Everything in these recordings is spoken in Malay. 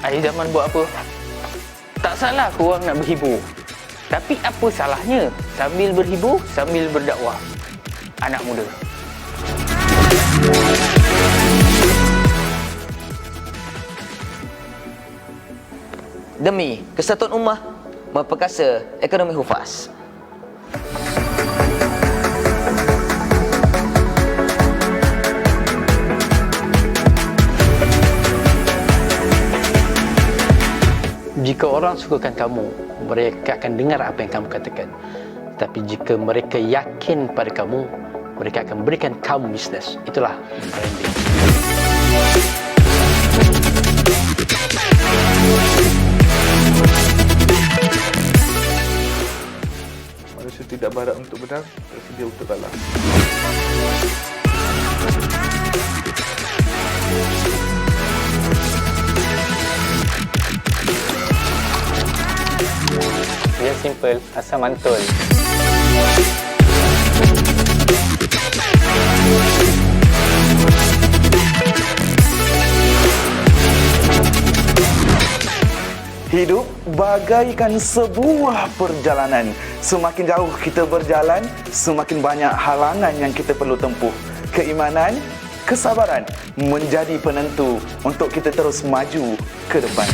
Akhir zaman buat apa? Tak salah korang nak berhibur. Tapi apa salahnya sambil berhibur, sambil berdakwah? Anak muda. Demi kesatuan ummah, memperkasa ekonomi hufaz. Jika orang sukakan kamu, mereka akan dengar apa yang kamu katakan. Tapi jika mereka yakin pada kamu, mereka akan berikan kamu bisnes. Itulah branding. Manusia tidak barat untuk menang, tersedia untuk kalah. Dia simple, asal mantul. Hidup bagaikan sebuah perjalanan. Semakin jauh kita berjalan, semakin banyak halangan yang kita perlu tempuh. Keimanan, kesabaran menjadi penentu untuk kita terus maju ke depan.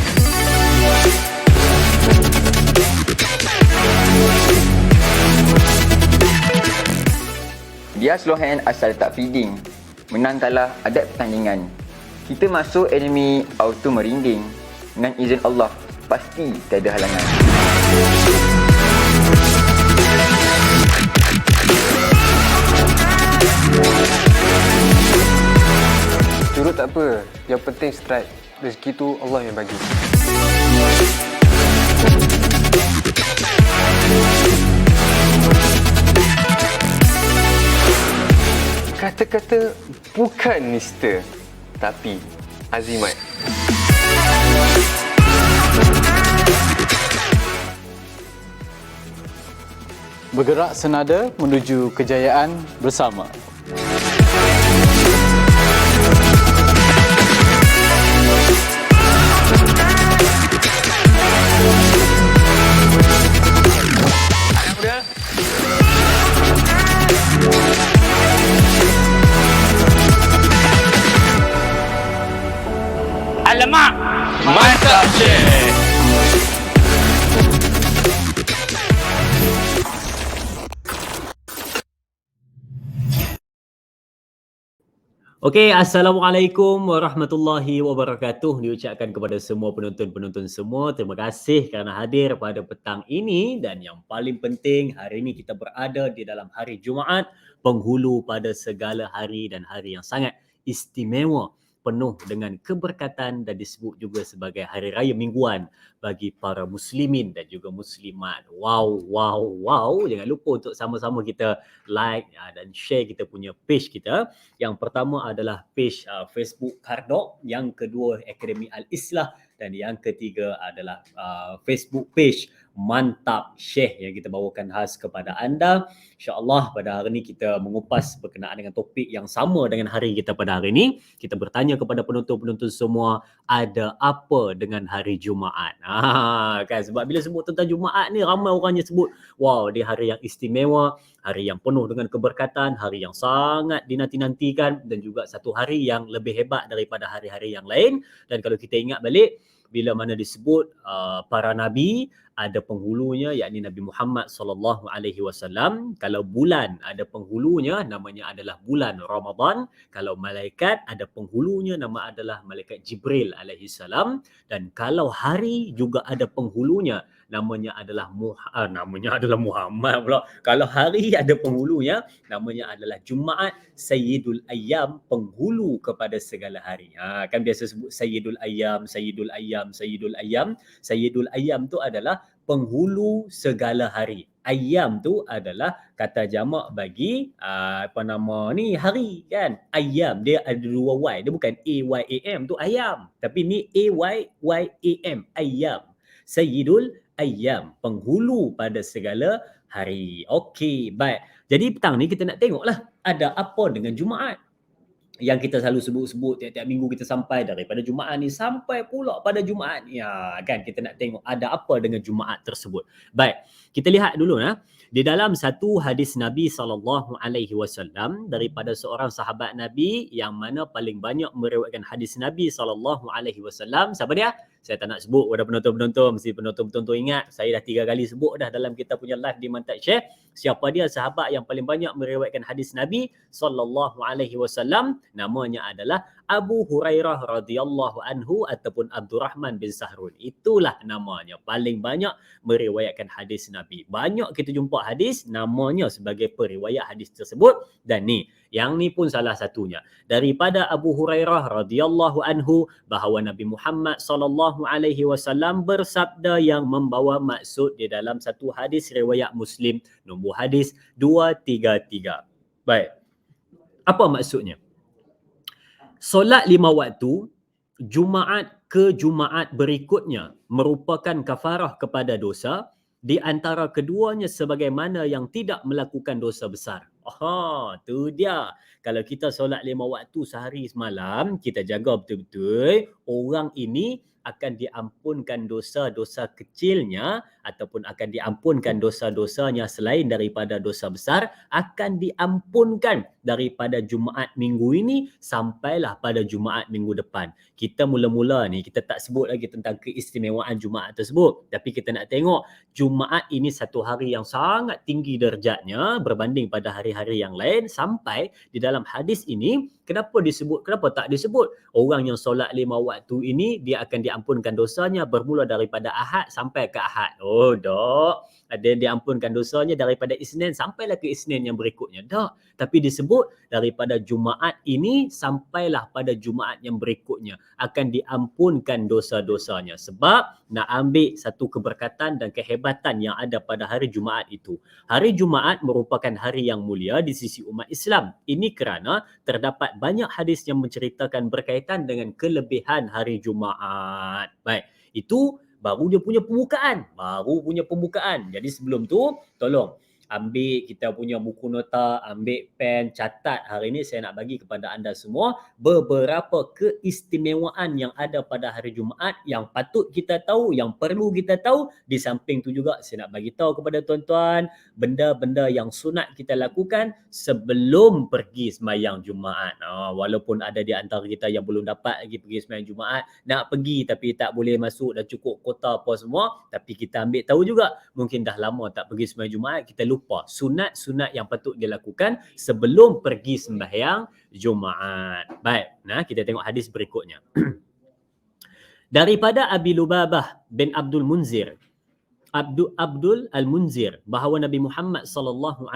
Dia slow hand asal tak feeding. Menang kalah adat pertandingan. Kita masuk enemy auto merinding. Dengan izin Allah, pasti tiada halangan. Curut tak apa, yang penting strike. Rezeki tu Allah yang bagi. Kata-kata bukan mister, tapi azimat. Bergerak senada menuju kejayaan bersama. Anak muda. Alamak! Mantap, Syekh! Okey, Assalamualaikum warahmatullahi wabarakatuh. Diucapkan kepada semua penonton-penonton semua. Terima kasih kerana hadir pada petang ini. Dan yang paling penting, hari ini kita berada di dalam hari Jumaat, penghulu pada segala hari dan hari yang sangat istimewa, penuh dengan keberkatan dan disebut juga sebagai hari raya mingguan bagi para muslimin dan juga muslimat. Wow, wow, wow. Jangan lupa untuk sama-sama kita like dan share kita punya page kita. Yang pertama adalah page Facebook Kardok, yang kedua Akademi Al-Islah, dan yang ketiga adalah Facebook page Mantap Syekh yang kita bawakan khas kepada anda. InsyaAllah pada hari ini kita mengupas berkenaan dengan topik yang sama dengan hari kita pada hari ini. Kita bertanya kepada penonton-penonton semua, ada apa dengan hari Jumaat? Kan, sebab bila sebut tentang Jumaat ni, ramai orangnya sebut, wow, dia hari yang istimewa, hari yang penuh dengan keberkatan, hari yang sangat dinanti-nantikan, dan juga satu hari yang lebih hebat daripada hari-hari yang lain. Dan kalau kita ingat balik, bila mana disebut para nabi, ada penghulunya, yakni Nabi Muhammad sallallahu alaihi wasallam. Kalau bulan ada penghulunya, namanya adalah bulan Ramadan. Kalau malaikat ada penghulunya, nama adalah malaikat Jibril alaihi salam. Dan kalau hari juga ada penghulunya, namanya adalah Muhammad pula. Kalau hari ada penghulunya, namanya adalah Jumaat, Sayyidul Ayyam, penghulu kepada segala hari. Kan biasa sebut Sayyidul Ayyam, Sayyidul Ayyam, Sayyidul Ayyam. Sayyidul Ayyam tu adalah penghulu segala hari. Ayyam tu adalah kata jamak bagi hari kan. Ayyam dia ada dua y, dia bukan AYAM tu ayam, tapi ni AYYAM, ayyam. Sayyidul Ayyam, penghulu pada segala hari. Okey, baik. Jadi petang ni kita nak tengoklah ada apa dengan Jumaat. yang kita selalu sebut-sebut tiap-tiap minggu kita sampai daripada Jumaat ni sampai pula pada Jumaat ni. Kan kita nak tengok ada apa dengan Jumaat tersebut. Baik, kita lihat dulu di dalam satu hadis Nabi SAW daripada seorang sahabat Nabi yang mana paling banyak meriwayatkan hadis Nabi SAW. Siapa dia? Saya tak nak sebut kepada penonton-penonton, mesti penonton-penonton ingat. Saya dah 3 kali sebut dah dalam kita punya live di Mantap Share. Siapa dia sahabat yang paling banyak meriwayatkan hadis Nabi SAW? Namanya adalah Abu Hurairah radhiyallahu anhu ataupun Abdurrahman bin Sahrun. Itulah namanya, paling banyak meriwayatkan hadis Nabi. Banyak kita jumpa hadis namanya sebagai periwayat hadis tersebut, dan yang ni pun salah satunya daripada Abu Hurairah radhiyallahu anhu bahawa Nabi Muhammad SAW bersabda yang membawa maksud di dalam satu hadis riwayat Muslim nombor hadis 233. Baik. Apa maksudnya? Solat 5 waktu Jumaat ke Jumaat berikutnya merupakan kafarah kepada dosa di antara keduanya sebagaimana yang tidak melakukan dosa besar. Tu dia. Kalau kita solat 5 waktu sehari semalam, kita jaga betul-betul, orang ini akan diampunkan dosa-dosa kecilnya ataupun akan diampunkan dosa-dosanya selain daripada dosa besar, akan diampunkan daripada Jumaat minggu ini sampailah pada Jumaat minggu depan. Kita mula-mula ni kita tak sebut lagi tentang keistimewaan Jumaat tersebut, tapi kita nak tengok Jumaat ini satu hari yang sangat tinggi derajatnya berbanding pada hari-hari yang lain, sampai di dalam hadis ini kenapa tak disebut orang yang solat 5 waktu ini dia akan diampunkan dosanya bermula daripada Ahad sampai ke Ahad. Tak. Ada yang diampunkan dosanya daripada Isnin sampailah ke Isnin yang berikutnya. Tak. Tapi disebut daripada Jumaat ini sampailah pada Jumaat yang berikutnya akan diampunkan dosa-dosanya. Sebab nak ambil satu keberkatan dan kehebatan yang ada pada hari Jumaat itu. Hari Jumaat merupakan hari yang mulia di sisi umat Islam. Ini kerana terdapat banyak hadis yang menceritakan berkaitan dengan kelebihan hari Jumaat. Baik, itu baru dia punya pembukaan. Jadi sebelum tu, tolong ambil kita punya buku nota, ambil pen, catat. Hari ini saya nak bagi kepada anda semua beberapa keistimewaan yang ada pada hari Jumaat yang patut kita tahu, yang perlu kita tahu. Di samping tu juga saya nak bagi tahu kepada tuan-tuan benda-benda yang sunat kita lakukan sebelum pergi sembahyang Jumaat. Walaupun ada di antara kita yang belum dapat lagi pergi sembahyang Jumaat, nak pergi tapi tak boleh masuk, dah cukup kota apa semua, tapi kita ambil tahu juga mungkin dah lama tak pergi sembahyang Jumaat, kita lupa sunat-sunat yang patut dilakukan sebelum pergi sembahyang Jumaat. Baik, kita tengok hadis berikutnya. Daripada Abi Lubabah bin Abdul Al-Munzir bahawa Nabi Muhammad SAW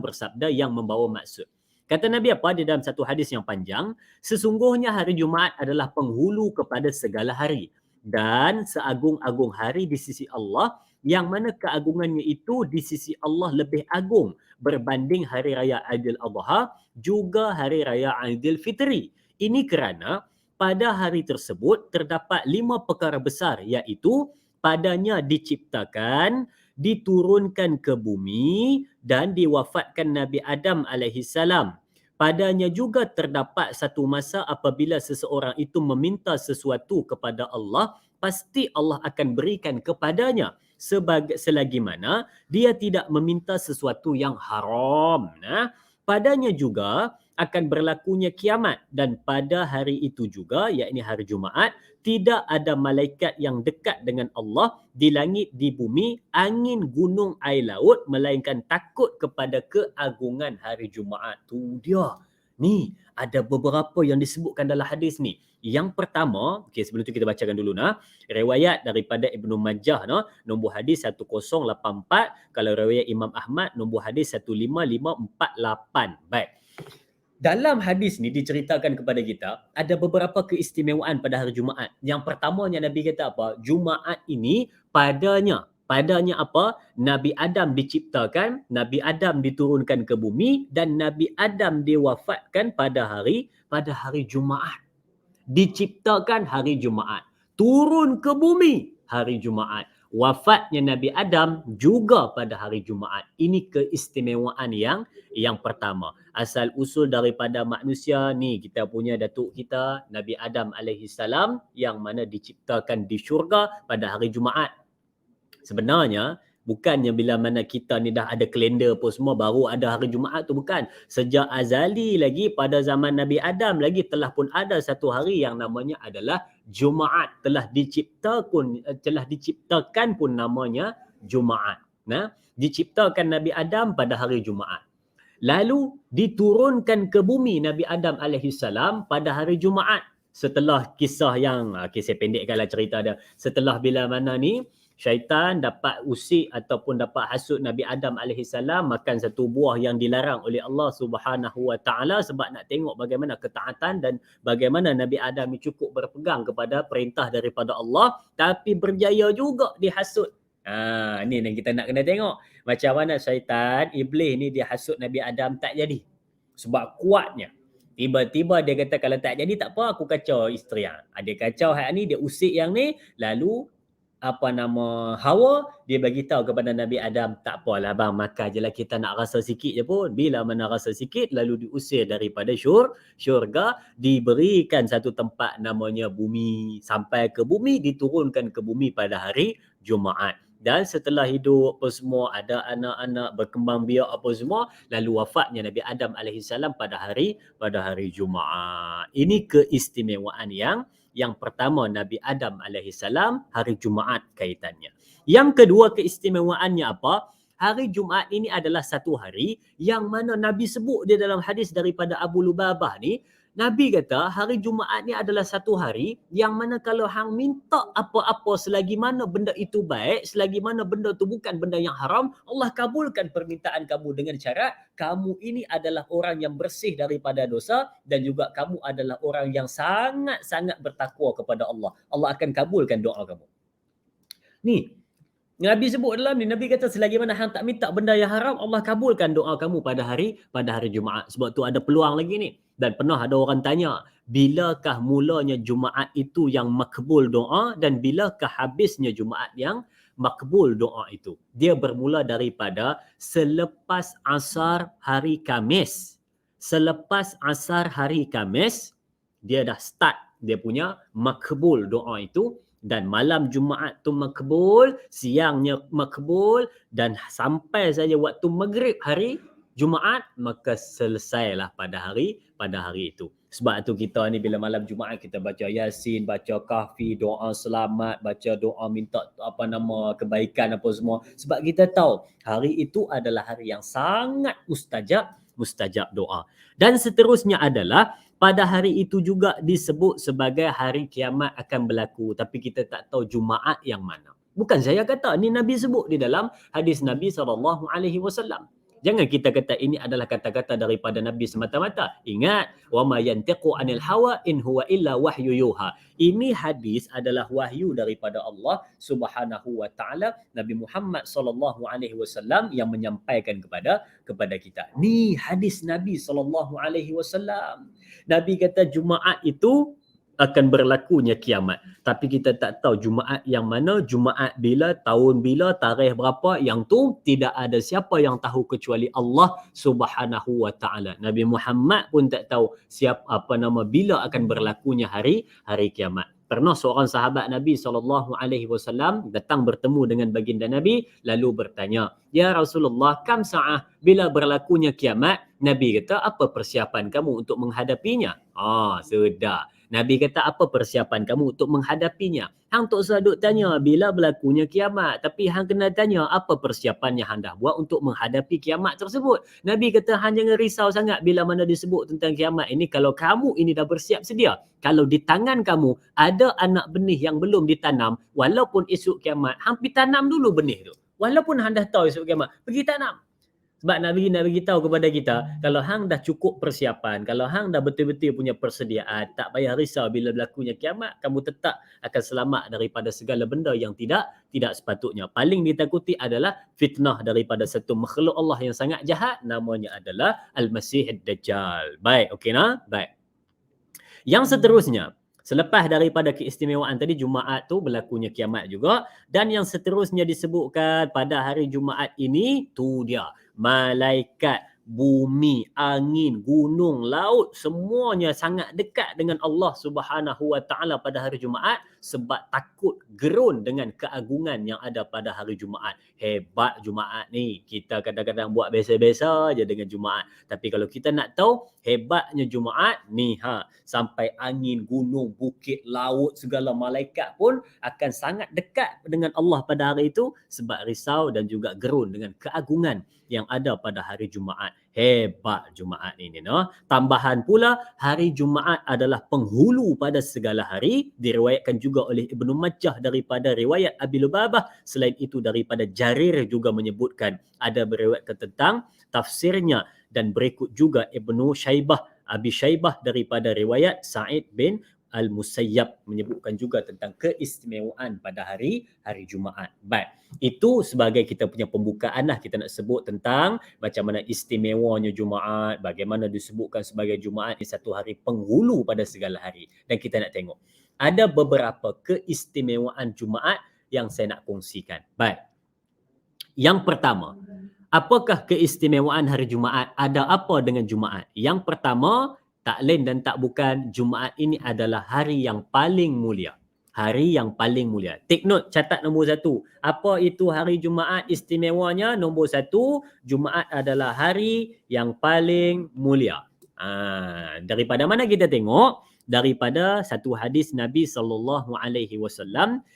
bersabda yang membawa maksud. Kata Nabi apa di dalam satu hadis yang panjang, sesungguhnya hari Jumaat adalah penghulu kepada segala hari dan seagung-agung hari di sisi Allah, yang mana keagungannya itu di sisi Allah lebih agung berbanding hari raya Aidil Adha juga hari raya Aidil Fitri. Ini kerana pada hari tersebut terdapat 5 perkara besar, iaitu padanya diciptakan, diturunkan ke bumi dan diwafatkan Nabi Adam alaihissalam. Padanya juga terdapat satu masa apabila seseorang itu meminta sesuatu kepada Allah, pasti Allah akan berikan kepadanya selagi mana dia tidak meminta sesuatu yang haram. Padanya juga akan berlakunya kiamat, dan pada hari itu juga, yakni hari Jumaat, tidak ada malaikat yang dekat dengan Allah di langit, di bumi, angin, gunung, air laut, melainkan takut kepada keagungan hari Jumaat. Tu dia. Ni ada beberapa yang disebutkan dalam hadis ni. Yang pertama, sebelum tu kita bacakan dulu riwayat daripada Ibnu Majah nombor hadis 1084, kalau riwayat Imam Ahmad nombor hadis 15548. Baik. Dalam hadis ni diceritakan kepada kita ada beberapa keistimewaan pada hari Jumaat. Yang pertamanya Nabi kata apa? Jumaat ini padanya apa? Nabi Adam diciptakan, Nabi Adam diturunkan ke bumi, dan Nabi Adam diwafatkan pada hari Jumaat. Diciptakan hari Jumaat, turun ke bumi hari Jumaat, wafatnya Nabi Adam juga pada hari Jumaat. Ini keistimewaan yang pertama. Asal usul daripada manusia ni, kita punya datuk kita Nabi Adam alaihi salam yang mana diciptakan di syurga pada hari Jumaat. Sebenarnya bukannya bila mana kita ni dah ada kalender apa semua baru ada hari Jumaat tu, bukan. Sejak azali lagi pada zaman Nabi Adam lagi telah pun ada satu hari yang namanya adalah Jumaat. Telah diciptakan pun namanya Jumaat. Nah, diciptakan Nabi Adam pada hari Jumaat. Lalu diturunkan ke bumi Nabi Adam alaihissalam pada hari Jumaat. Setelah kisah yang kisah pendekkanlah cerita dia. Setelah bila mana ni syaitan dapat usik ataupun dapat hasut Nabi Adam alaihissalam makan satu buah yang dilarang oleh Allah Subhanahu wa taala sebab nak tengok bagaimana ketaatan dan bagaimana Nabi Adam ni cukup berpegang kepada perintah daripada Allah, tapi berjaya juga dihasut. Ni yang kita nak kena tengok macam mana syaitan iblis ni dia hasut Nabi Adam tak jadi. Sebab kuatnya. Tiba-tiba dia kata kalau tak jadi tak apa, aku kacau isteri hang. Dia kacau hak ni, dia usik yang ni, lalu Hawa dia bagi tahu kepada Nabi Adam, tak apalah bang, makan je lah, kita nak rasa sikit je pun. Bila mana rasa sikit lalu diusir daripada syurga, diberikan satu tempat namanya bumi, sampai ke bumi, diturunkan ke bumi pada hari Jumaat. Dan setelah hidup apa semua, ada anak-anak berkembang biak apa semua, lalu wafatnya Nabi Adam alaihissalam pada hari Jumaat. Ini keistimewaan yang pertama Nabi Adam alaihissalam, hari Jumaat kaitannya. Yang kedua keistimewaannya apa? Hari Jumaat ini adalah satu hari yang mana Nabi sebut dia dalam hadis daripada Abu Lubabah ni. Nabi kata hari Jumaat ni adalah satu hari yang mana kalau hang minta apa-apa selagi mana benda itu baik, selagi mana benda itu bukan benda yang haram, Allah kabulkan permintaan kamu dengan syarat kamu ini adalah orang yang bersih daripada dosa dan juga kamu adalah orang yang sangat-sangat bertakwa kepada Allah. Allah akan kabulkan doa kamu. Ni Nabi sebut dalam ni, Nabi kata selagi mana hang tak minta benda yang haram, Allah kabulkan doa kamu pada hari Jumaat. Sebab tu ada peluang lagi ni. Dan pernah ada orang tanya, bilakah mulanya Jumaat itu yang makbul doa dan bilakah habisnya Jumaat yang makbul doa itu? Dia bermula daripada selepas asar hari Khamis. Selepas asar hari Khamis, dia dah start dia punya makbul doa itu. Dan malam Jumaat tu makbul, siangnya makbul, dan sampai saja waktu maghrib hari Jumaat, maka selesailah pada hari itu. Sebab tu kita ni bila malam Jumaat kita baca Yasin, baca Kahfi, doa selamat, baca doa minta kebaikan apa semua. Sebab kita tahu hari itu adalah hari yang sangat mustajab doa. Dan seterusnya adalah pada hari itu juga disebut sebagai hari kiamat akan berlaku, tapi kita tak tahu Jumaat yang mana. Bukan saya kata, ni Nabi sebut di dalam hadis Nabi SAW. Jangan kita kata ini adalah kata-kata daripada Nabi semata-mata. Ingat, wa ma yantiqu anil hawa in huwa illa wahyu yuha. Ini hadis adalah wahyu daripada Allah Subhanahu wa taala, Nabi Muhammad sallallahu alaihi wasallam yang menyampaikan kepada kita. Ni hadis Nabi sallallahu alaihi wasallam. Nabi kata Jumaat itu akan berlakunya kiamat. Tapi kita tak tahu Jumaat yang mana, Jumaat bila, tahun bila, tarikh berapa, yang tu tidak ada siapa yang tahu kecuali Allah Subhanahu wa taala. Nabi Muhammad pun tak tahu bila akan berlakunya hari kiamat. Pernah seorang sahabat Nabi SAW datang bertemu dengan baginda Nabi lalu bertanya, "Ya Rasulullah, kam sa'ah, bila berlakunya kiamat?" Nabi kata, "Apa persiapan kamu untuk menghadapinya?" Sudah. Nabi kata, "Apa persiapan kamu untuk menghadapinya?" Hang tak usah duk tanya bila berlakunya kiamat, tapi hang kena tanya apa persiapan yang hang dah buat untuk menghadapi kiamat tersebut. Nabi kata, hang jangan risau sangat bila mana disebut tentang kiamat ini kalau kamu ini dah bersiap sedia. Kalau di tangan kamu ada anak benih yang belum ditanam, walaupun esok kiamat, hang pergi tanam dulu benih tu. Walaupun hang dah tahu esok kiamat, pergi tanam. Sebab Nabi nak bagi tahu kepada kita, kalau hang dah cukup persiapan, kalau hang dah betul-betul punya persediaan, tak payah risau bila berlakunya kiamat, kamu tetap akan selamat daripada segala benda yang tidak sepatutnya. Paling ditakuti adalah fitnah daripada satu makhluk Allah yang sangat jahat, namanya adalah Al-Masih Ad-Dajjal. Baik, okey nah? Baik. Yang seterusnya, Selepas daripada keistimewaan tadi, Jumaat tu berlakunya kiamat juga. Dan yang seterusnya disebutkan pada hari Jumaat ini, tu dia. Malaikat, bumi, angin, gunung, laut, semuanya sangat dekat dengan Allah Subhanahu Wa Taala pada hari Jumaat sebab takut gerun dengan keagungan yang ada pada hari Jumaat. Hebat Jumaat ni. Kita kadang-kadang buat biasa-biasa je dengan Jumaat. Tapi kalau kita nak tahu hebatnya Jumaat ni, sampai angin, gunung, bukit, laut, segala malaikat pun akan sangat dekat dengan Allah pada hari itu sebab risau dan juga gerun dengan keagungan yang ada pada hari Jumaat. Hebat Jumaat ini, no? Tambahan pula, hari Jumaat adalah penghulu pada segala hari. Diriwayatkan juga oleh Ibnu Majah daripada riwayat Abi Lubabah. Selain itu daripada Jarir juga menyebutkan, ada beriwayatkan tentang tafsirnya, dan berikut juga Ibnu Abi Syaibah daripada riwayat Sa'id bin Al-Musayyab menyebutkan juga tentang keistimewaan pada hari Jumaat. Baik, itu sebagai kita punya pembukaan lah. Kita nak sebut tentang macam mana istimewanya Jumaat, bagaimana disebutkan sebagai Jumaat ni satu hari penghulu pada segala hari. Dan kita nak tengok ada beberapa keistimewaan Jumaat yang saya nak kongsikan. Baik, yang pertama, apakah keistimewaan hari Jumaat? Ada apa dengan Jumaat? Yang pertama, tak lain dan tak bukan, Jumaat ini adalah hari yang paling mulia. Hari yang paling mulia. Take note, catat nombor 1. Apa itu hari Jumaat istimewanya? Nombor 1, Jumaat adalah hari yang paling mulia. Daripada mana kita tengok? Daripada satu hadis Nabi SAW,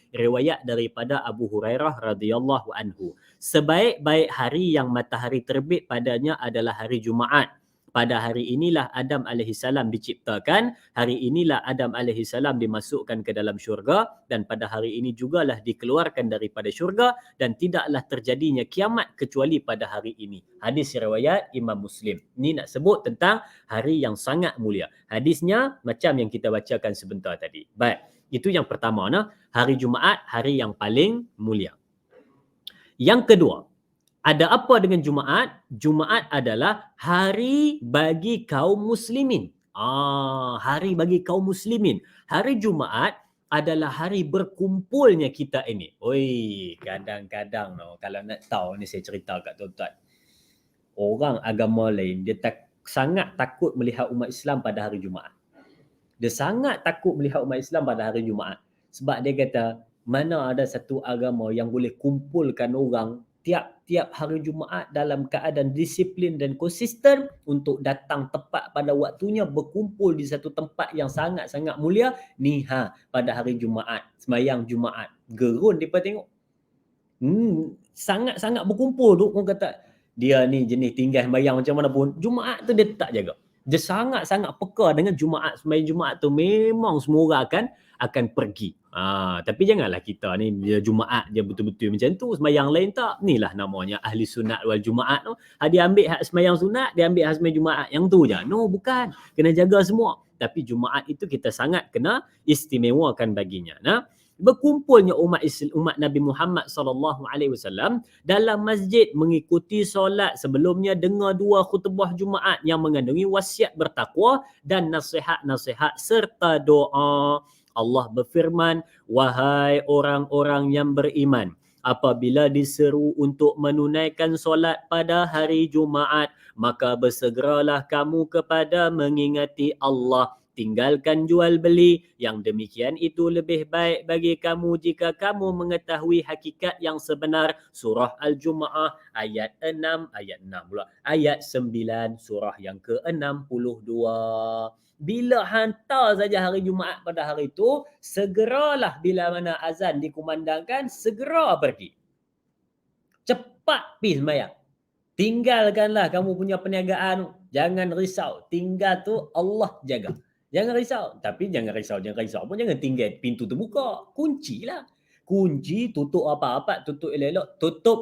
riwayat daripada Abu Hurairah radhiyallahu anhu. Sebaik-baik hari yang matahari terbit padanya adalah hari Jumaat. Pada hari inilah Adam AS diciptakan, hari inilah Adam AS dimasukkan ke dalam syurga, dan pada hari ini jugalah dikeluarkan daripada syurga, dan tidaklah terjadinya kiamat kecuali pada hari ini. Hadis riwayat Imam Muslim. Ini nak sebut tentang hari yang sangat mulia. Hadisnya macam yang kita bacakan sebentar tadi. Baik, itu yang pertama, hari Jumaat, hari yang paling mulia. Yang kedua, ada apa dengan Jumaat? Jumaat adalah hari bagi kaum muslimin. Hari bagi kaum muslimin. Hari Jumaat adalah hari berkumpulnya kita ini. Oi, kadang-kadang kalau nak tahu ni saya cerita kat tuan-tuan. Orang agama lain dia sangat takut melihat umat Islam pada hari Jumaat. Dia sangat takut melihat umat Islam pada hari Jumaat. Sebab dia kata, mana ada satu agama yang boleh kumpulkan orang tiap-tiap hari Jumaat dalam keadaan disiplin dan konsisten untuk datang tepat pada waktunya, berkumpul di satu tempat yang sangat-sangat mulia ni, pada hari Jumaat, sembahyang Jumaat. Gerun mereka tengok. Sangat-sangat berkumpul tu. Orang kata dia ni jenis tinggal sembahyang macam mana pun, Jumaat tu dia tak jaga. Dia sangat-sangat peka dengan Jumaat. Sembahyang Jumaat tu memang semua orang akan pergi. Tapi janganlah kita ni dia Jumaat je betul-betul macam tu, sembahyang lain tak. Inilah namanya ahli sunat wal Jumaat tu. Dia ambil hak sembahyang sunat, dia ambil hak sembahyang Jumaat yang tu je. No, bukan. Kena jaga semua. Tapi Jumaat itu kita sangat kena istimewakan baginya. Berkumpulnya umat Nabi Muhammad SAW dalam masjid mengikuti solat, sebelumnya dengar 2 khutbah Jumaat yang mengandungi wasiat bertakwa dan nasihat-nasihat serta doa. Allah berfirman, wahai orang-orang yang beriman, apabila diseru untuk menunaikan solat pada hari Jumaat, maka bersegeralah kamu kepada mengingati Allah. Tinggalkan jual beli, yang demikian itu lebih baik bagi kamu jika kamu mengetahui hakikat yang sebenar. Surah Al-Jumu'ah ayat 6, ayat 9 surah yang ke-62. Bila hantar saja hari Jumaat pada hari itu, segeralah bila mana azan dikumandangkan, segera pergi. Cepat pergi sembahyang. Tinggalkanlah kamu punya perniagaan. Jangan risau. Tinggal tu Allah jaga. Jangan risau. Tapi jangan risau pun jangan tinggal pintu terbuka. Kuncilah. Kunci, tutup apa-apa, tutup elok-elok, tutup.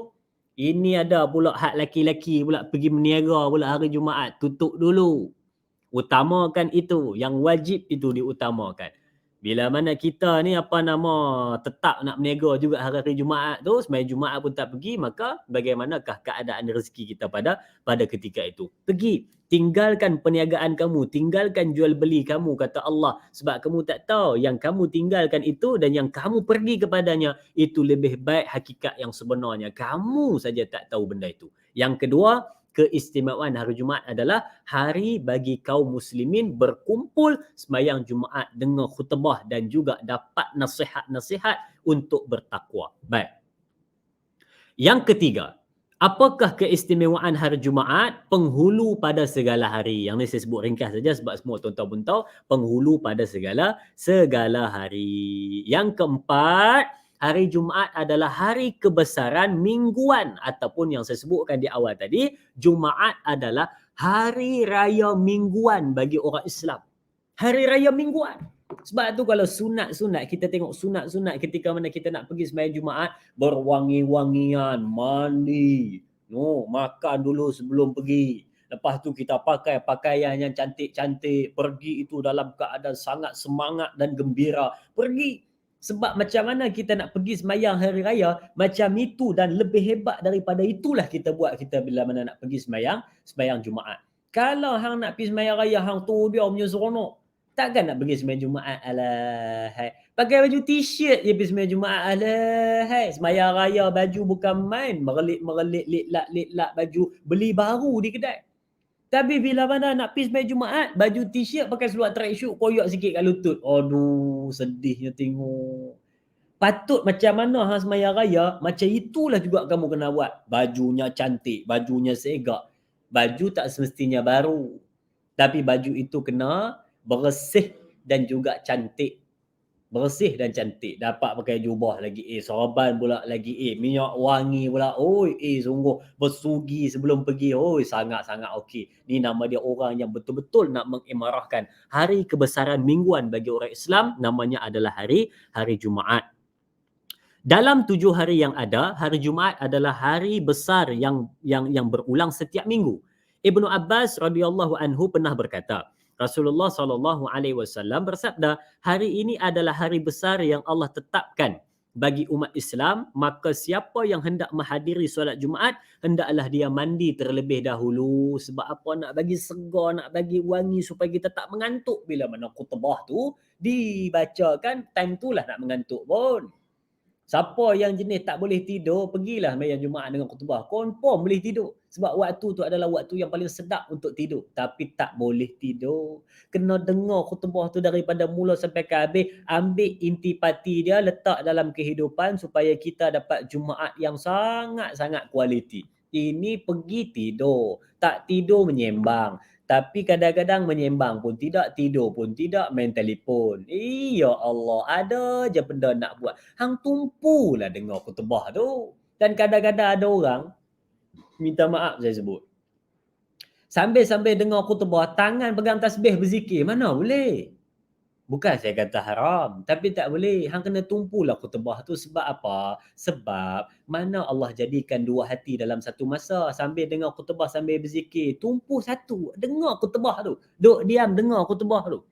Ini ada pula hak laki-laki pula pergi meniaga pula hari Jumaat. Tutup dulu. Utamakan itu. Yang wajib itu diutamakan. Bila mana kita ni tetap nak berniaga juga hari-hari Jumaat tu, sembahyang Jumaat pun tak pergi, maka bagaimanakah keadaan rezeki kita pada ketika itu? Pergi, tinggalkan perniagaan kamu, tinggalkan jual beli kamu, kata Allah, sebab kamu tak tahu yang kamu tinggalkan itu dan yang kamu pergi kepadanya itu lebih baik hakikat yang sebenarnya. Kamu saja tak tahu benda itu. Yang kedua, keistimewaan hari Jumaat adalah hari bagi kaum muslimin berkumpul sembahyang Jumaat, dengar khutbah dan juga dapat nasihat-nasihat untuk bertakwa. Baik. Yang ketiga, apakah keistimewaan hari Jumaat? Penghulu pada segala hari. Yang ni saya sebut ringkas saja sebab semua tuan-tuan pun tahu, penghulu pada segala hari. Yang keempat, hari Jumaat adalah hari kebesaran mingguan ataupun yang saya sebutkan di awal tadi, Jumaat adalah hari raya mingguan bagi orang Islam. Hari raya mingguan. Sebab tu kalau sunat-sunat, kita tengok sunat-sunat ketika mana kita nak pergi sembahyang Jumaat, berwangi-wangian, mandi, makan dulu sebelum pergi. Lepas tu kita pakai pakaian yang cantik-cantik, pergi itu dalam keadaan sangat semangat dan gembira. Pergi. Sebab macam mana kita nak pergi sembahyang hari raya, macam itu dan lebih hebat daripada itulah kita buat kita bila mana nak pergi sembahyang Jumaat. Kalau hang nak pergi sembahyang raya, hang tu dia punya seronok. Takkan nak pergi sembahyang Jumaat, alahai. Pakai baju t-shirt je pergi sembahyang Jumaat, alahai. Sembahyang raya baju bukan main, merelit, litlak baju, beli baru di kedai. Tapi bila mana nak pergi sembahyang Jumaat, baju t-shirt pakai seluar tracksuit koyak sikit kat lutut. Aduh, sedihnya tengok. Patut macam mana hang sembahyang raya, macam itulah juga kamu kena buat. Bajunya cantik, bajunya segak. Baju tak semestinya baru. Tapi baju itu kena bersih dan juga cantik. Bersih dan cantik. Dapat pakai jubah lagi, sorban pula lagi, minyak wangi pula. Sungguh bersugi sebelum pergi. Sangat-sangat okey. Ni nama dia orang yang betul-betul nak mengimarahkan hari kebesaran mingguan bagi orang Islam. Namanya adalah hari Jumaat. Dalam 7 hari yang ada, hari Jumaat adalah hari besar yang berulang setiap minggu. Ibnu Abbas radhiyallahu anhu pernah berkata, Rasulullah SAW bersabda, hari ini adalah hari besar yang Allah tetapkan bagi umat Islam, maka siapa yang hendak menghadiri solat Jumaat, hendaklah dia mandi terlebih dahulu. Sebab apa? Nak bagi segar, nak bagi wangi supaya kita tak mengantuk. Bila mana khutbah tu dibacakan, time tu lah nak mengantuk pun. Siapa yang jenis tak boleh tidur, pergilah sembahyang Jumaat dengan khutbah. Confirm boleh tidur. Sebab waktu tu adalah waktu yang paling sedap untuk tidur. Tapi tak boleh tidur. Kena dengar khutbah tu daripada mula sampai ke habis. Ambil intipati dia, letak dalam kehidupan supaya kita dapat Jumaat yang sangat-sangat kualiti. Ini pergi tidur. Tak tidur menyembang. Tapi kadang-kadang menyembang pun tidak, tidur pun tidak, main telefon. Ya Allah, ada je benda nak buat. Hang tumpulah dengar khutbah tu. Dan kadang-kadang ada orang, minta maaf saya sebut, sambil-sambil dengar khutbah, tangan pegang tasbih berzikir. Mana boleh? Bukan saya kata haram, tapi tak boleh. Hang kena tumpulah khutbah tu. Sebab apa? Sebab mana Allah jadikan dua hati dalam satu masa. Sambil dengar khutbah, sambil berzikir. Tumpu satu. Dengar khutbah tu. Duk diam dengar khutbah tu.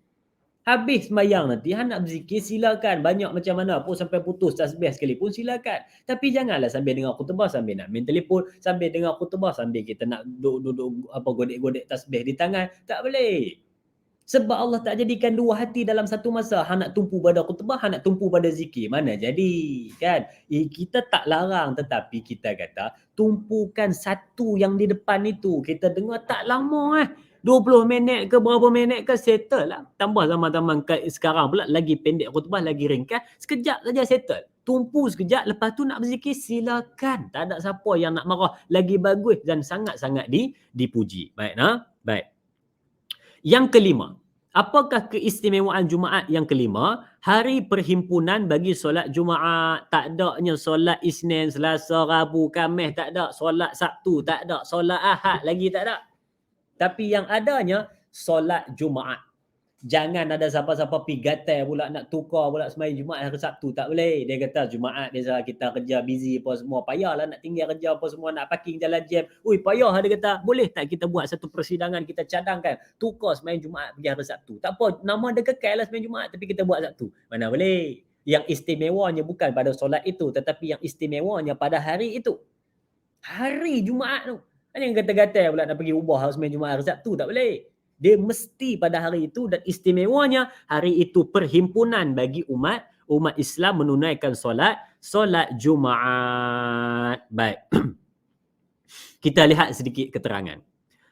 Habis sembahyang nanti, hang nak berzikir, silakan. Banyak macam mana pun sampai putus tasbih sekalipun, silakan. Tapi janganlah sambil dengar khutbah, sambil nak main telefon. Sambil dengar khutbah, sambil kita nak duduk godek-godek tasbih di tangan. Tak boleh. Sebab Allah tak jadikan dua hati dalam satu masa. Hang nak tumpu pada khutbah, hang nak tumpu pada zikir. Mana jadi? Kan? Kita tak larang, tetapi kita kata tumpukan satu yang di depan itu. Kita dengar tak lama 20 minit ke berapa minit ke settle lah. Tambah zaman-zaman sekarang pula lagi pendek khutbah, lagi ringkas. Sekejap saja settle. Tumpu sekejap, lepas tu nak berzikir silakan. Tak ada siapa yang nak marah. Lagi bagus dan sangat-sangat dipuji. Baik, baik. Yang kelima, apakah keistimewaan Jumaat yang kelima? Hari perhimpunan bagi solat Jumaat. Tak adanya solat Isnin, Selasa, Rabu, Khamis, tak ada. Solat Sabtu, tak ada. Solat Ahad lagi tak ada. Tapi yang adanya solat Jumaat. Jangan ada siapa-siapa pergi gatal pula nak tukar pula sembahyang Jumaat hari Sabtu. Tak boleh. Dia kata Jumaat biasa kita kerja busy apa semua. Payahlah nak tinggal kerja apa semua. Nak parking jalan jam. Ui payah dia kata. Boleh tak kita buat satu persidangan. Kita cadangkan. Tukar sembahyang Jumaat pergi hari Sabtu. Tak apa. Nama dia kekal lah sembahyang Jumaat. Tapi kita buat Sabtu. Mana boleh. Yang istimewanya bukan pada solat itu. Tetapi yang istimewanya pada hari itu. Hari Jumaat tu. Ada yang kata-kata pula nak pergi ubah sembahyang Jumaat hari Sabtu. Tak boleh. Dia mesti pada hari itu dan istimewanya hari itu perhimpunan bagi umat Islam menunaikan solat Jumaat. Baik. Kita lihat sedikit keterangan.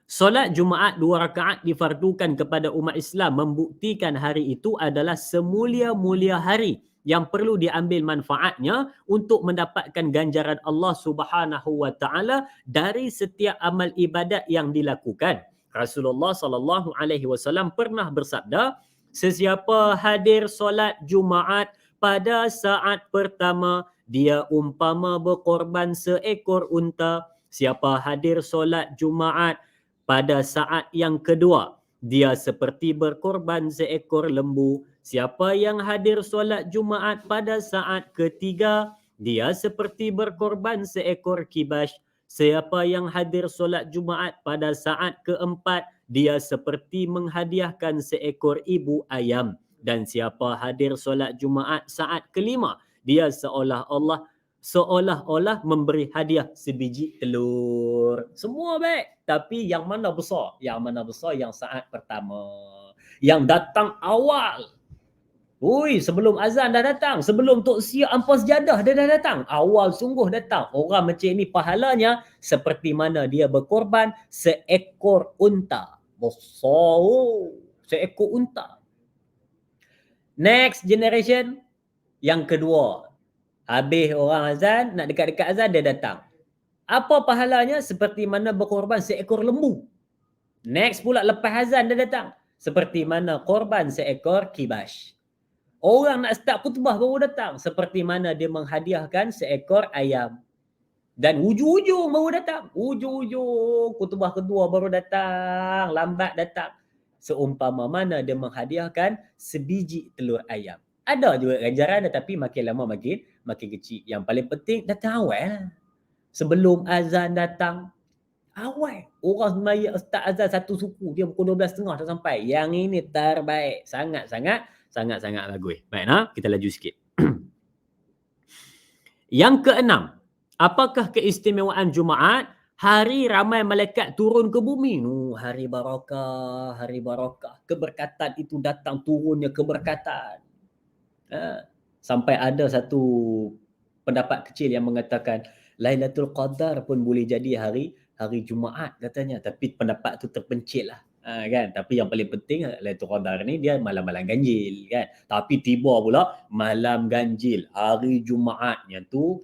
Solat Jumaat 2 rakaat difardukan kepada umat Islam membuktikan hari itu adalah semulia-mulia hari yang perlu diambil manfaatnya untuk mendapatkan ganjaran Allah Subhanahu wa taala dari setiap amal ibadat yang dilakukan. Rasulullah sallallahu alaihi wasallam pernah bersabda, sesiapa hadir solat Jumaat pada saat pertama, dia umpama berkorban seekor unta. Siapa hadir solat Jumaat pada saat yang kedua, dia seperti berkorban seekor lembu. Siapa yang hadir solat Jumaat pada saat ketiga, dia seperti berkorban seekor kibas. Siapa yang hadir solat Jumaat pada saat keempat, dia seperti menghadiahkan seekor ibu ayam. Dan siapa hadir solat Jumaat saat kelima, dia seolah-olah memberi hadiah sebiji telur. Semua baik. Tapi yang mana besar? Yang mana besar? Yang saat pertama. Yang datang awal. Ui, sebelum azan dah datang. Sebelum Tok Sia ampas jadah dia dah datang. Awal sungguh datang. Orang macam ni pahalanya seperti mana dia berkorban seekor unta. Besar. Seekor unta. Next generation. Yang kedua. Habis orang azan, nak dekat-dekat azan dia datang. Apa pahalanya? Seperti mana berkorban seekor lembu. Next pula lepas azan dia datang. Seperti mana korban seekor kibas. Orang nak start khutbah baru datang. Seperti mana dia menghadiahkan seekor ayam. Dan ujung-ujung baru datang. Ujung-ujung khutbah kedua baru datang. Lambat datang. Seumpama mana dia menghadiahkan sebiji telur ayam. Ada juga ganjaran tetapi makin lama makin kecil. Yang paling penting datang awal. Sebelum azan datang. Awal. Orang sembahyang start azan satu suku. Dia pukul 12.30 dah sampai. Yang ini terbaik. Sangat-sangat bagus. Baik, kita laju sikit. Yang keenam, apakah keistimewaan Jumaat? Hari ramai malaikat turun ke bumi. Hari barakah. Keberkatan itu datang, turunnya keberkatan. Sampai ada satu pendapat kecil yang mengatakan Lailatul Qadar pun boleh jadi hari Jumaat katanya. Tapi pendapat tu terpencil lah. Kan, tapi yang paling penting Lailatul Qadar ni dia malam-malam ganjil kan. Tapi tiba pula malam ganjil hari Jumaatnya tu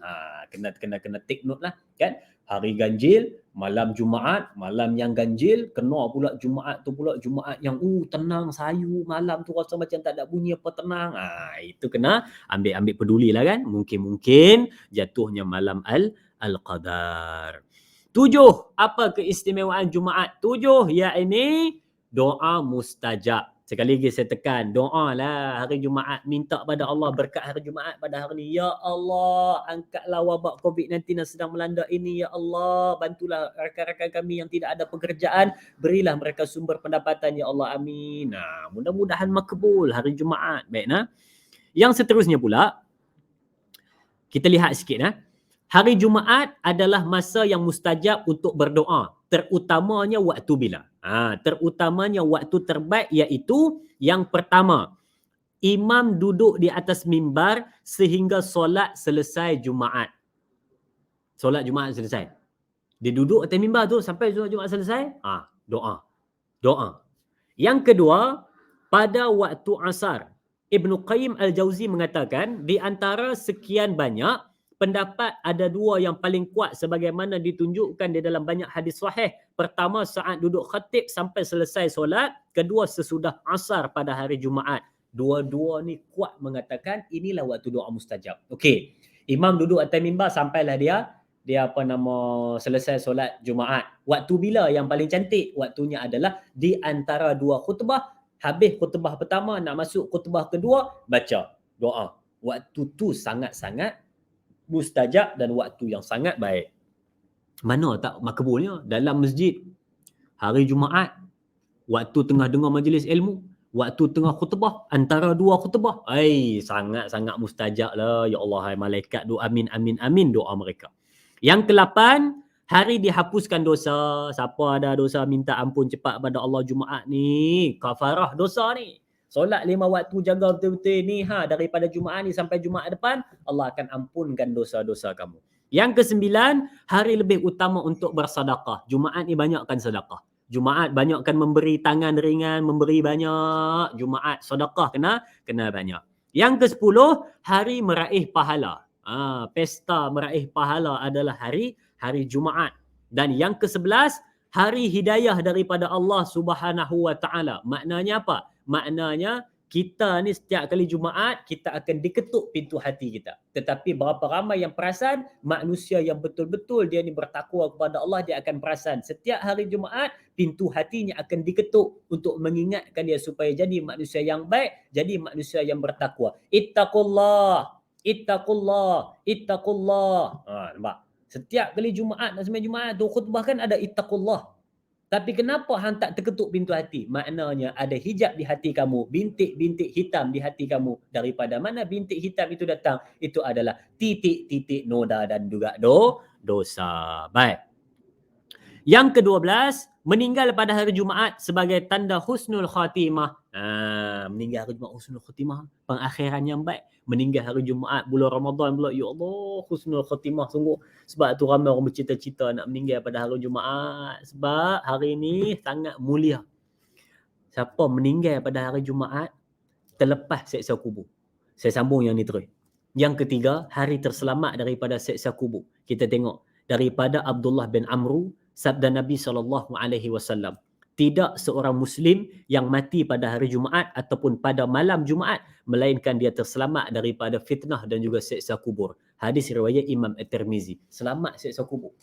kena take note lah kan. Hari ganjil, malam Jumaat, malam yang ganjil, kena pula Jumaat tu pula Jumaat yang tenang sayu, malam tu rasa macam tak ada bunyi apa tenang. Itu kena ambil peduli lah kan. Mungkin jatuhnya malam Al-Qadar. 7. Apa keistimewaan Jumaat? 7, yakni doa mustajab. Sekali lagi saya tekan, doa lah hari Jumaat. Minta pada Allah berkat hari Jumaat pada hari ni. Ya Allah, angkatlah wabak COVID-19 yang sedang melanda ini. Ya Allah, bantulah rakan-rakan kami yang tidak ada pekerjaan. Berilah mereka sumber pendapatan. Ya Allah, amin. Mudah-mudahan makbul hari Jumaat. Baik, Yang seterusnya pula, kita lihat sikit. Hari Jumaat adalah masa yang mustajab untuk berdoa. Terutamanya waktu bila? Terutamanya waktu terbaik iaitu yang pertama. Imam duduk di atas mimbar sehingga solat selesai Jumaat. Solat Jumaat selesai. Dia duduk atas mimbar tu sampai solat Jumaat selesai. Doa. Yang kedua, pada waktu asar. Ibnu Qayyim Al-Jauzi mengatakan di antara sekian banyak pendapat ada dua yang paling kuat sebagaimana ditunjukkan di dalam banyak hadis sahih. Pertama saat duduk khatib sampai selesai solat. Kedua sesudah asar pada hari Jumaat. Dua-dua ni kuat mengatakan inilah waktu doa mustajab. Okey. Imam duduk atas mimbar sampailah dia selesai solat Jumaat. Waktu bila yang paling cantik? Waktunya adalah di antara dua khutbah Habis khutbah pertama, nak masuk khutbah kedua, baca doa. Waktu tu sangat-sangat mustajab dan waktu yang sangat baik. Mana tak makbulnya? Dalam masjid, hari Jumaat, waktu tengah dengar majlis ilmu, waktu tengah khutbah, antara dua khutbah, sangat-sangat mustajab lah. Ya Allah, hai malaikat doa amin, amin, amin doa mereka. Yang ke-8, hari dihapuskan dosa. Siapa ada dosa minta ampun cepat pada Allah Jumaat ni, kafarah dosa ni. Solat 5 waktu jaga betul-betul ni daripada Jumaat ni sampai Jumaat depan, Allah akan ampunkan dosa-dosa kamu. Yang ke-9, hari lebih utama untuk bersedekah. Jumaat ni banyakkan sedekah. Jumaat banyakkan memberi tangan ringan, memberi banyak. Jumaat sedekah kena banyak. Yang ke-10, hari meraih pahala. Pesta meraih pahala adalah hari Jumaat. Dan yang ke-11, hari hidayah daripada Allah Subhanahu wa taala. Maknanya apa? Maknanya kita ni setiap kali Jumaat kita akan diketuk pintu hati kita. Tetapi berapa ramai yang perasan? Manusia yang betul-betul dia ni bertakwa kepada Allah, dia akan perasan setiap hari Jumaat pintu hatinya akan diketuk untuk mengingatkan dia supaya jadi manusia yang baik, jadi manusia yang bertakwa. Ittaqullah, ittaqullah, ittaqullah. Nampak? Setiap kali Jumaat dan sembahyang Jumaat tu khutbah kan ada ittaqullah. Tapi kenapa hang tak terketuk pintu hati? Maknanya ada hijab di hati kamu, bintik-bintik hitam di hati kamu. Daripada mana bintik hitam itu datang? Itu adalah titik-titik noda dan juga dosa. Baik. Yang ke-12, meninggal pada hari Jumaat sebagai tanda husnul khatimah. Meninggal hari Jumaat husnul khatimah, pengakhiran yang baik. Meninggal hari Jumaat bulan Ramadan pula, ya Allah, husnul khatimah sungguh. Sebab tu ramai orang bercita-cita nak meninggal pada hari Jumaat. Sebab hari ni sangat mulia. Siapa meninggal pada hari Jumaat terlepas seksa kubur. Saya sambung yang ni terus. Yang ketiga, hari terselamat daripada seksa kubur. Kita tengok daripada Abdullah bin Amru, sabda Nabi SAW, tidak seorang Muslim yang mati pada hari Jumaat ataupun pada malam Jumaat melainkan dia terselamat daripada fitnah dan juga seksa kubur. Hadis riwayat Imam At-Tirmizi. Selamat seksa kubur.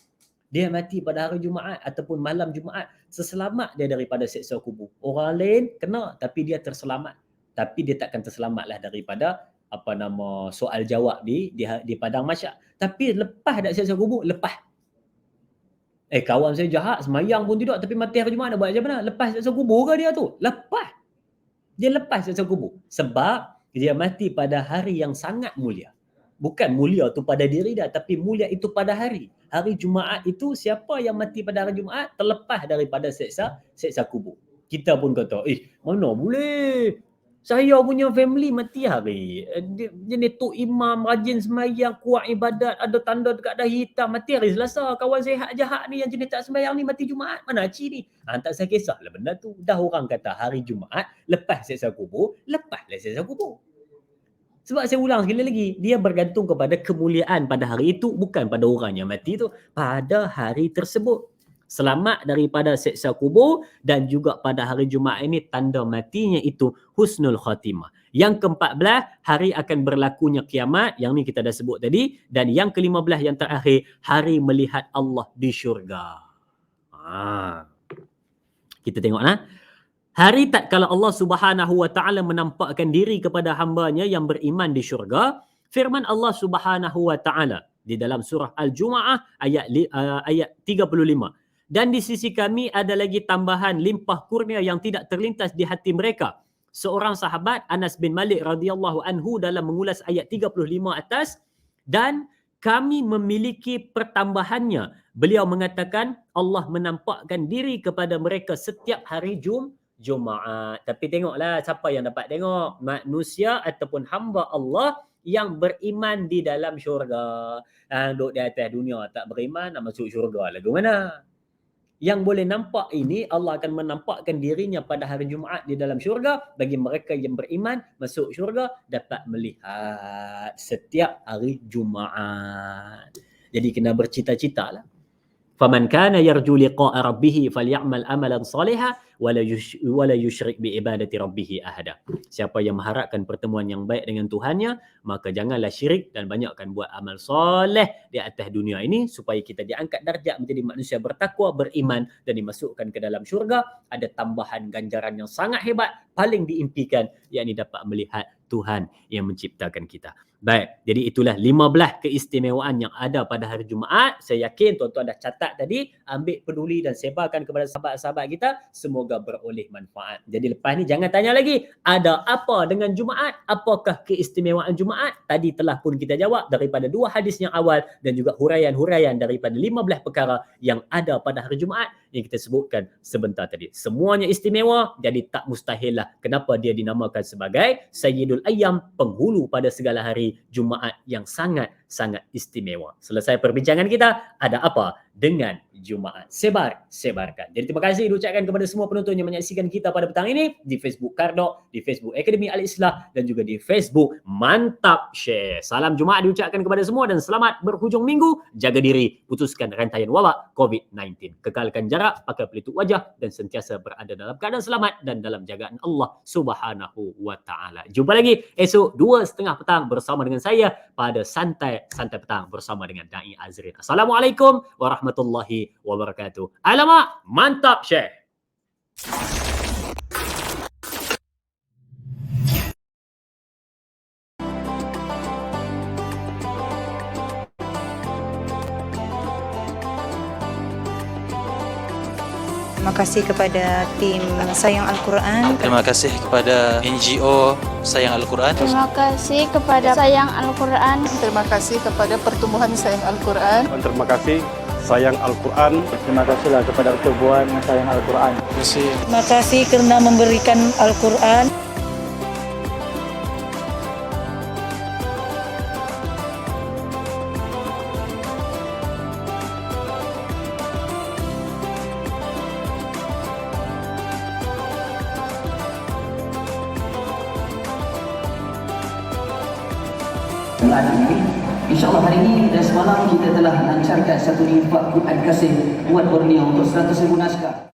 Dia mati pada hari Jumaat ataupun malam Jumaat, seselamat dia daripada seksa kubur. Orang lain kena tapi dia terselamat. Tapi dia takkan terselamatlah daripada soal jawab di padang mahsyar. Tapi lepas dak seksa kubur, lepas. Kawan saya jahat, semayang pun tidak, tapi mati hari Jumaat nak buat macam mana? Lepas seksa kubur ke dia tu? Lepas. Dia lepas seksa kubur. Sebab dia mati pada hari yang sangat mulia. Bukan mulia tu pada diri dia, tapi mulia itu pada hari. Hari Jumaat itu, siapa yang mati pada hari Jumaat terlepas daripada seksa kubur. Kita pun kata, mana boleh? Saya punya family mati hari. Dia ni tu imam, rajin semayang, kuat ibadat, ada tanda dekat dahi hitam, mati hari Selasa. Kawan sehat jahat ni yang jenis tak semayang ni mati Jumaat. Mana Cik ni? Tak saya kisahlah benda tu. Dah orang kata hari Jumaat, lepas seksa kubur, lepaslah seksa kubur. Sebab saya ulang sekali lagi, dia bergantung kepada kemuliaan pada hari itu, bukan pada orang yang mati tu, pada hari tersebut. Selamat daripada seksa kubur dan juga pada hari Jumaat ini tanda matinya itu husnul khatimah. Yang ke-14, hari akan berlakunya kiamat, yang ni kita dah sebut tadi, dan yang ke-15 yang terakhir, hari melihat Allah di syurga. Kita tengok hari tatkala Allah Subhanahu wa taala menampakkan diri kepada hamba-Nya yang beriman di syurga, firman Allah Subhanahu wa taala di dalam surah Al-Jumu'ah ayat 35. Dan di sisi kami ada lagi tambahan limpah kurnia yang tidak terlintas di hati mereka. Seorang sahabat Anas bin Malik radhiyallahu anhu dalam mengulas ayat 35 atas, dan kami memiliki pertambahannya. Beliau mengatakan Allah menampakkan diri kepada mereka setiap hari Jumaat. Tapi tengoklah siapa yang dapat tengok, manusia ataupun hamba Allah yang beriman di dalam syurga. Duduk di atas dunia tak beriman, nak masuk syurga lagu mana? Yang boleh nampak ini, Allah akan menampakkan dirinya pada hari Jumaat di dalam syurga. Bagi mereka yang beriman, masuk syurga, dapat melihat setiap hari Jumaat. Jadi kena bercita-cita lah. فَمَنْ كَانَ يَرْجُو لِقَاءَ رَبِّهِ فَلْيَعْمَلْ أَمَلًا صَالِحًا wala yusyrik bi ibadati rabbih ahada. Siapa yang mengharapkan pertemuan yang baik dengan Tuhannya, maka janganlah syirik dan banyakkan buat amal soleh di atas dunia ini supaya kita diangkat darjat menjadi manusia bertakwa, beriman dan dimasukkan ke dalam syurga. Ada tambahan ganjaran yang sangat hebat paling diimpikan, yakni dapat melihat Tuhan yang menciptakan kita. Baik, jadi itulah 15 keistimewaan yang ada pada hari Jumaat. Saya yakin tuan-tuan dah catat tadi, ambil peduli dan sebarkan kepada sahabat-sahabat kita, semoga beroleh manfaat. Jadi lepas ni jangan tanya lagi, ada apa dengan Jumaat? Apakah keistimewaan Jumaat? Tadi telah pun kita jawab daripada 2 hadis yang awal dan juga huraian-huraian daripada 15 perkara yang ada pada hari Jumaat yang kita sebutkan sebentar tadi. Semuanya istimewa, jadi tak mustahil lah kenapa dia dinamakan sebagai Sayyidul Ayyam, penghulu pada segala hari Jumaat yang sangat-sangat istimewa. Selesai perbincangan kita, ada apa dengan Jumaat? Sebarkan. Jadi terima kasih diucapkan kepada semua penonton yang menyaksikan kita pada petang ini di Facebook Kardok, di Facebook Akademi Al-Islah dan juga di Facebook Mantap Share. Salam Jumaat diucapkan kepada semua dan selamat berhujung minggu. Jaga diri, putuskan rantaian wabak COVID-19. Kekalkan jarak, pakai pelitup wajah dan sentiasa berada dalam keadaan selamat dan dalam jagaan Allah Subhanahu wa taala. Jumpa lagi esok 2:30 petang bersama dengan saya pada santai petang bersama dengan Dai Azrin. Assalamualaikum warahmatullahi wabarakatuh. Alamak, mantap Syekh. Terima kasih kepada tim Sayang Al-Quran. Terima kasih kepada NGO Sayang Al-Quran. Terima kasih kepada Sayang Al-Quran. Terima kasih kepada Pertumbuhan Sayang Al-Quran. Terima kasih Sayang Al-Quran. Terima kasihlah kepada Pertumbuhan Sayang Al-Quran. Terima kasih kerana memberikan Al-Quran. InsyaAllah hari ini dan semalam kita telah lancarkan satu infak Quran kasih buat Borneo untuk 100,000 naskah.